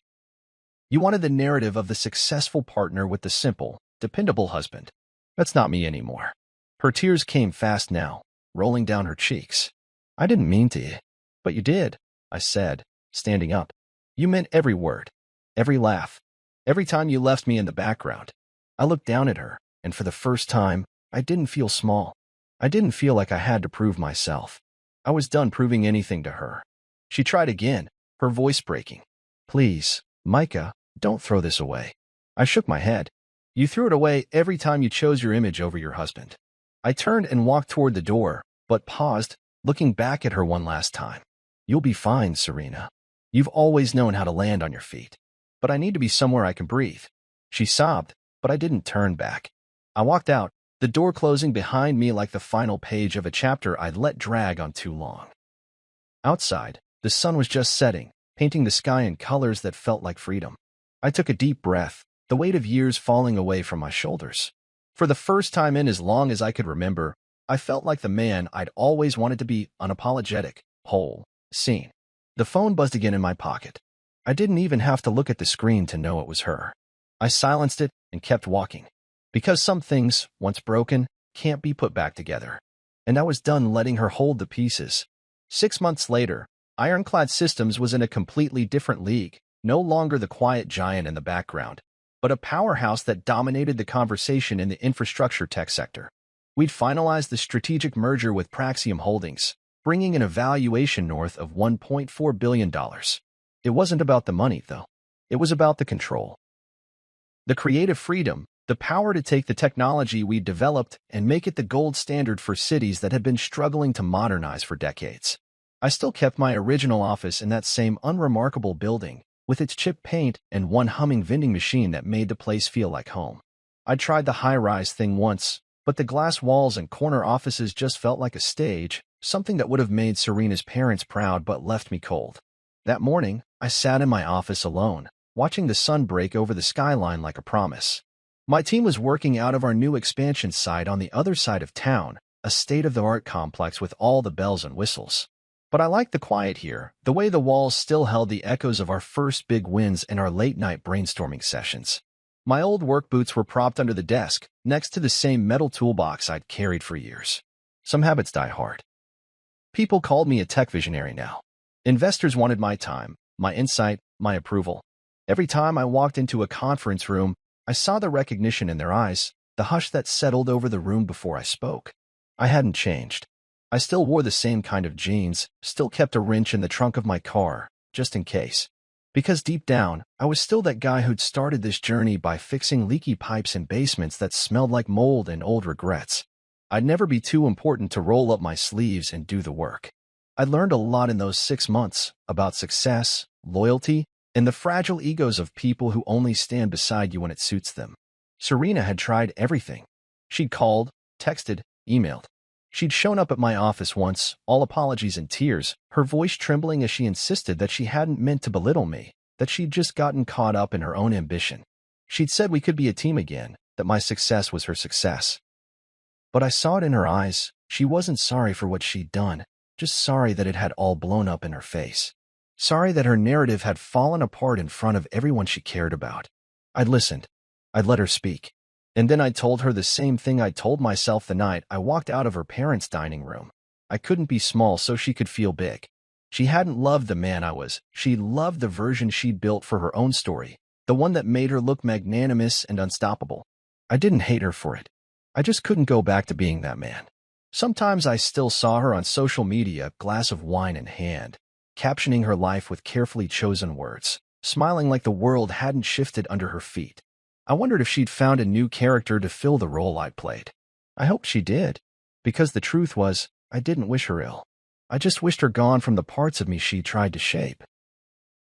You wanted the narrative of the successful partner with the simple, dependable husband. That's not me anymore. Her tears came fast now, rolling down her cheeks. I didn't mean to, but you did, I said, standing up. You meant every word, every laugh, every time you left me in the background. I looked down at her, and for the first time, I didn't feel small. I didn't feel like I had to prove myself. I was done proving anything to her. She tried again, her voice breaking. Please, Micah, don't throw this away. I shook my head. You threw it away every time you chose your image over your husband. I turned and walked toward the door, but paused, looking back at her one last time. You'll be fine, Serena. You've always known how to land on your feet. But I need to be somewhere I can breathe. She sobbed, but I didn't turn back. I walked out, the door closing behind me like the final page of a chapter I'd let drag on too long. Outside, the sun was just setting, painting the sky in colors that felt like freedom. I took a deep breath, the weight of years falling away from my shoulders. For the first time in as long as I could remember, I felt like the man I'd always wanted to be, unapologetic, whole, seen. The phone buzzed again in my pocket. I didn't even have to look at the screen to know it was her. I silenced it and kept walking. Because some things, once broken, can't be put back together. And I was done letting her hold the pieces. 6 months later, Ironclad Systems was in a completely different league, no longer the quiet giant in the background, but a powerhouse that dominated the conversation in the infrastructure tech sector. We'd finalized the strategic merger with Praxium Holdings, bringing an evaluation north of $1.4 billion. It wasn't about the money, though. It was about the control. The creative freedom, the power to take the technology we developed and make it the gold standard for cities that had been struggling to modernize for decades. I still kept my original office in that same unremarkable building, with its chipped paint and one humming vending machine that made the place feel like home. I tried the high-rise thing once, but the glass walls and corner offices just felt like a stage, something that would have made Serena's parents proud but left me cold. That morning, I sat in my office alone, watching the sun break over the skyline like a promise. My team was working out of our new expansion site on the other side of town, a state-of-the-art complex with all the bells and whistles. But I liked the quiet here, the way the walls still held the echoes of our first big wins and our late-night brainstorming sessions. My old work boots were propped under the desk, next to the same metal toolbox I'd carried for years. Some habits die hard. People called me a tech visionary now. Investors wanted my time, my insight, my approval. Every time I walked into a conference room, I saw the recognition in their eyes, the hush that settled over the room before I spoke. I hadn't changed. I still wore the same kind of jeans, still kept a wrench in the trunk of my car, just in case. Because deep down, I was still that guy who'd started this journey by fixing leaky pipes in basements that smelled like mold and old regrets. I'd never be too important to roll up my sleeves and do the work. I learned a lot in those 6 months about success, loyalty, and the fragile egos of people who only stand beside you when it suits them. Serena had tried everything. She'd called, texted, emailed. She'd shown up at my office once, all apologies and tears, her voice trembling as she insisted that she hadn't meant to belittle me, that she'd just gotten caught up in her own ambition. She'd said we could be a team again, that my success was her success. But I saw it in her eyes. She wasn't sorry for what she'd done, just sorry that it had all blown up in her face. Sorry that her narrative had fallen apart in front of everyone she cared about. I'd listened. I'd let her speak. And then I told her the same thing I told myself the night I walked out of her parents' dining room. I couldn't be small so she could feel big. She hadn't loved the man I was. She loved the version she'd built for her own story, the one that made her look magnanimous and unstoppable. I didn't hate her for it. I just couldn't go back to being that man. Sometimes I still saw her on social media, glass of wine in hand, captioning her life with carefully chosen words, smiling like the world hadn't shifted under her feet. I wondered if she'd found a new character to fill the role I'd played. I hoped she did, because the truth was, I didn't wish her ill. I just wished her gone from the parts of me she tried to shape.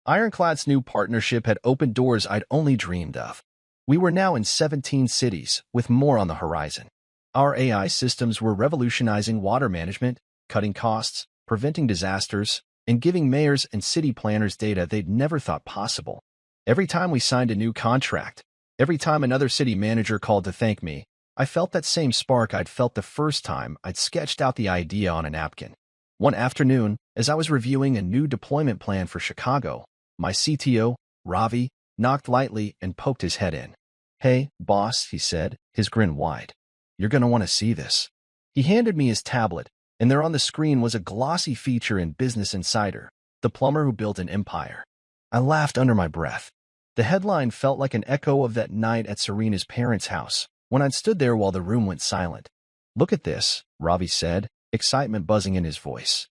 Ironclad's new partnership had opened doors I'd only dreamed of. We were now in 17 cities, with more on the horizon. Our AI systems were revolutionizing water management, cutting costs, preventing disasters, and giving mayors and city planners data they'd never thought possible. Every time we signed a new contract, every time another city manager called to thank me, I felt that same spark I'd felt the first time I'd sketched out the idea on a napkin. One afternoon, as I was reviewing a new deployment plan for Chicago, my CTO, Ravi, knocked lightly and poked his head in. "Hey, boss," he said, his grin wide. "You're going to want to see this." He handed me his tablet, and there on the screen was a glossy feature in Business Insider, "The Plumber Who Built an Empire." I laughed under my breath. The headline felt like an echo of that night at Serena's parents' house, when I'd stood there while the room went silent. "Look at this," Ravi said, excitement buzzing in his voice.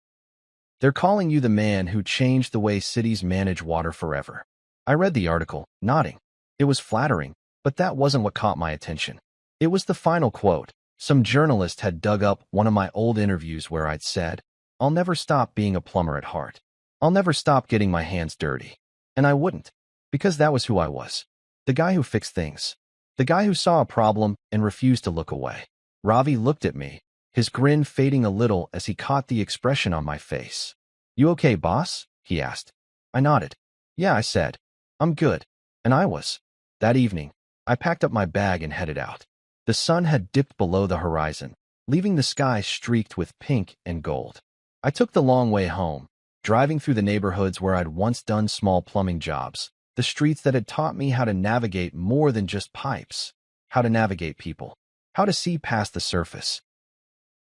"They're calling you the man who changed the way cities manage water forever." I read the article, nodding. It was flattering, but that wasn't what caught my attention. It was the final quote. Some journalist had dug up one of my old interviews where I'd said, "I'll never stop being a plumber at heart. I'll never stop getting my hands dirty." And I wouldn't, because that was who I was. The guy who fixed things. The guy who saw a problem and refused to look away. Ravi looked at me, his grin fading a little as he caught the expression on my face. "You okay, boss?" he asked. I nodded. "Yeah," I said. "I'm good." And I was. That evening, I packed up my bag and headed out. The sun had dipped below the horizon, leaving the sky streaked with pink and gold. I took the long way home, driving through the neighborhoods where I'd once done small plumbing jobs, the streets that had taught me how to navigate more than just pipes, how to navigate people, how to see past the surface.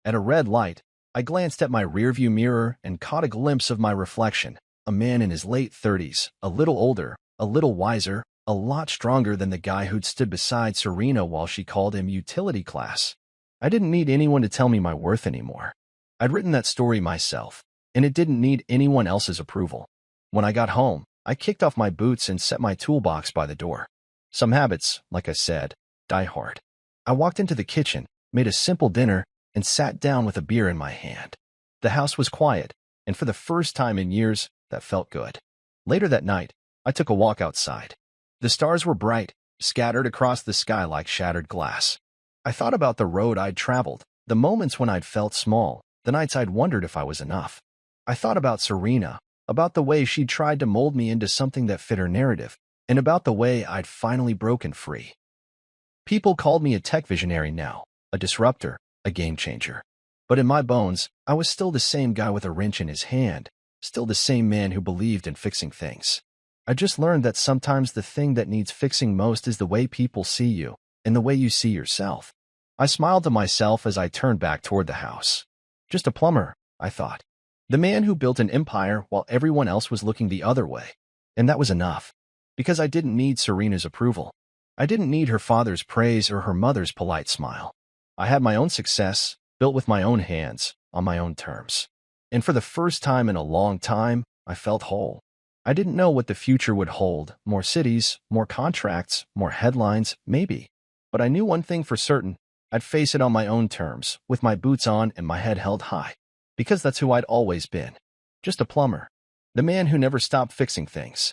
At a red light, I glanced at my rearview mirror and caught a glimpse of my reflection, a man in his late 30s, a little older, a little wiser, a lot stronger than the guy who'd stood beside Serena while she called him utility class. I didn't need anyone to tell me my worth anymore. I'd written that story myself, and it didn't need anyone else's approval. When I got home, I kicked off my boots and set my toolbox by the door. Some habits, like I said, die hard. I walked into the kitchen, made a simple dinner, and sat down with a beer in my hand. The house was quiet, and for the first time in years, that felt good. Later that night, I took a walk outside. The stars were bright, scattered across the sky like shattered glass. I thought about the road I'd traveled, the moments when I'd felt small, the nights I'd wondered if I was enough. I thought about Serena, about the way she'd tried to mold me into something that fit her narrative, and about the way I'd finally broken free. People called me a tech visionary now, a disruptor, a game changer. But in my bones, I was still the same guy with a wrench in his hand, still the same man who believed in fixing things. I just learned that sometimes the thing that needs fixing most is the way people see you, and the way you see yourself. I smiled to myself as I turned back toward the house. Just a plumber, I thought. The man who built an empire while everyone else was looking the other way. And that was enough. Because I didn't need Serena's approval. I didn't need her father's praise or her mother's polite smile. I had my own success, built with my own hands, on my own terms. And for the first time in a long time, I felt whole. I didn't know what the future would hold, more cities, more contracts, more headlines, maybe. But I knew one thing for certain, I'd face it on my own terms, with my boots on and my head held high. Because that's who I'd always been. Just a plumber. The man who never stopped fixing things.